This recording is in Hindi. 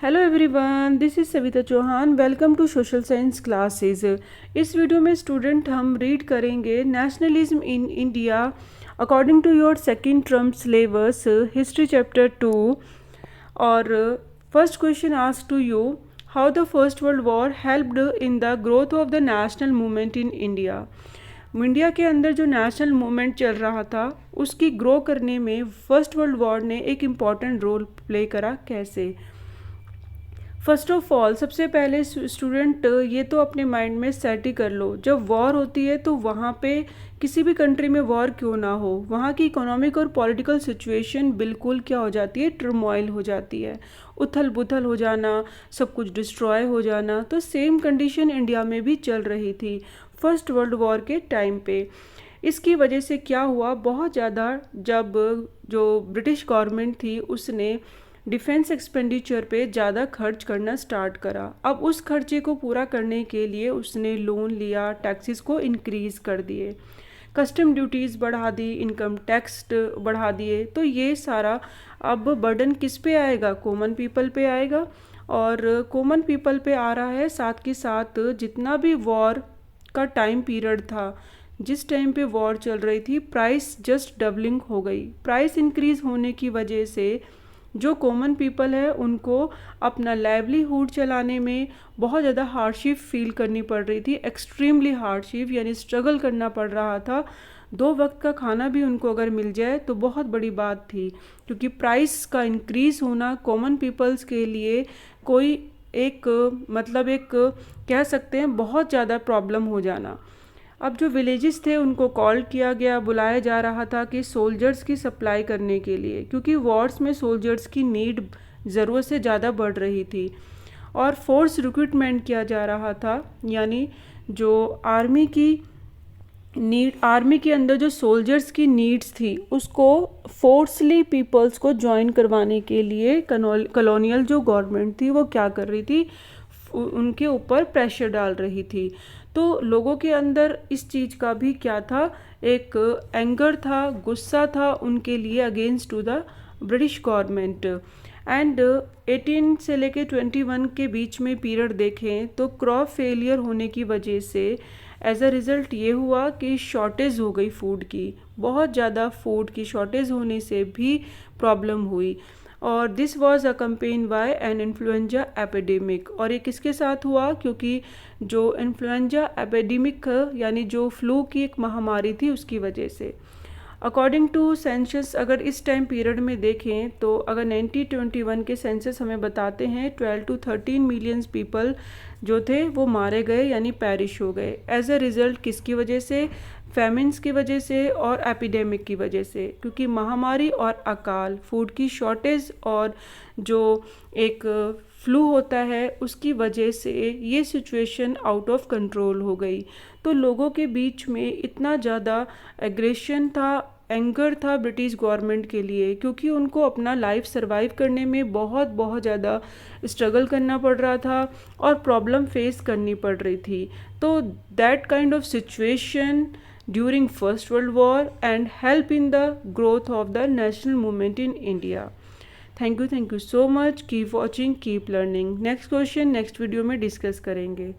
Hello everyone, this is Savita Chauhan. Welcome to social science classes. इस वीडियो में स्टूडेंट हम रीड करेंगे nationalism in India according to your second term syllabus history chapter 2। और first question ask to you, how the first world war helped in the growth of the national movement in India. India के अंदर जो नेशनल मूवमेंट चल रहा था उसकी ग्रो करने में फर्स्ट वर्ल्ड वॉर ने एक इम्पॉर्टेंट रोल प्ले करा। कैसे? फर्स्ट ऑफ ऑल, सबसे पहले स्टूडेंट ये तो अपने माइंड में सेट ही कर लो, जब वॉर होती है तो वहाँ पे किसी भी कंट्री में वॉर क्यों ना हो, वहाँ की इकोनॉमिक और पॉलिटिकल सिचुएशन बिल्कुल क्या हो जाती है, टर्मोइल हो जाती है, उथल पुथल हो जाना, सब कुछ डिस्ट्रॉय हो जाना। तो सेम कंडीशन इंडिया में भी चल रही थी फर्स्ट वर्ल्ड वॉर के टाइम पे। इसकी वजह से क्या हुआ, बहुत ज़्यादा जब जो ब्रिटिश गवर्नमेंट थी उसने डिफेंस एक्सपेंडिचर पे ज़्यादा खर्च करना स्टार्ट करा। अब उस खर्चे को पूरा करने के लिए उसने लोन लिया, टैक्सेस को इंक्रीज़ कर दिए, कस्टम ड्यूटीज़ बढ़ा दी, इनकम टैक्स बढ़ा दिए। तो ये सारा अब बर्डन किस पे आएगा, कॉमन पीपल पे आएगा। और कॉमन पीपल पे आ रहा है, साथ के साथ जितना भी वॉर का टाइम पीरियड था, जिस टाइम पे वॉर चल रही थी, प्राइस जस्ट डबलिंग हो गई। प्राइस इंक्रीज़ होने की वजह से जो कॉमन पीपल है उनको अपना लाइवलीहुड चलाने में बहुत ज़्यादा हार्डशिप फील करनी पड़ रही थी, एक्सट्रीमली हार्डशिप, यानी स्ट्रगल करना पड़ रहा था। 2 वक्त का खाना भी उनको अगर मिल जाए तो बहुत बड़ी बात थी, क्योंकि प्राइस का इंक्रीज़ होना कॉमन पीपल्स के लिए कोई एक मतलब एक कह सकते हैं बहुत ज़्यादा प्रॉब्लम हो जाना। अब जो विलेजेस थे उनको कॉल किया गया, बुलाया जा रहा था कि सोल्जर्स की सप्लाई करने के लिए, क्योंकि वॉर्स में सोल्जर्स की नीड ज़रूरत से ज़्यादा बढ़ रही थी। और फोर्स रिक्रूटमेंट किया जा रहा था, यानी जो आर्मी के अंदर जो सोल्जर्स की नीड्स थी उसको फोर्सली पीपल्स को ज्वाइन करवाने के लिए कॉलोनियल जो गवर्नमेंट थी वो क्या कर रही थी, उनके ऊपर प्रेशर डाल रही थी। तो लोगों के अंदर इस चीज़ का भी क्या था, एक एंगर था, गुस्सा था उनके लिए against to the British government. And 18 से लेके 21 के बीच में पीरियड देखें तो क्रॉप फेलियर होने की वजह से एज अ रिज़ल्ट ये हुआ कि शॉर्टेज हो गई फूड की, बहुत ज़्यादा फूड की शॉर्टेज होने से भी प्रॉब्लम हुई। और this was accompanied by an influenza epidemic. और ये किसके साथ हुआ, क्योंकि जो इन्फ्लुएंजा एपिडेमिक यानी जो फ्लू की एक महामारी थी उसकी वजह से। अकॉर्डिंग टू सेंसस अगर इस टाइम पीरियड में देखें तो अगर 1921 के सेंसस हमें बताते हैं 12 to 13 मिलियंस पीपल जो थे वो मारे गए, यानी पैरिश हो गए एज अ रिज़ल्ट। किसकी वजह से? फैमिन्स की वजह से और एपिडेमिक की वजह से, क्योंकि महामारी और अकाल, फूड की शॉर्टेज और जो एक फ्लू होता है उसकी वजह से ये सिचुएशन आउट ऑफ कंट्रोल हो गई। तो लोगों के बीच में इतना ज़्यादा एग्रेशन था, एंगर था ब्रिटिश गवर्नमेंट के लिए, क्योंकि उनको अपना लाइफ सरवाइव करने में बहुत बहुत ज़्यादा स्ट्रगल करना पड़ रहा था और प्रॉब्लम फेस करनी पड़ रही थी। तो that kind of situation during first world war and help in the growth of the national movement in India. Thank you so much. Keep watching, keep learning. Next question next video में डिस्कस करेंगे।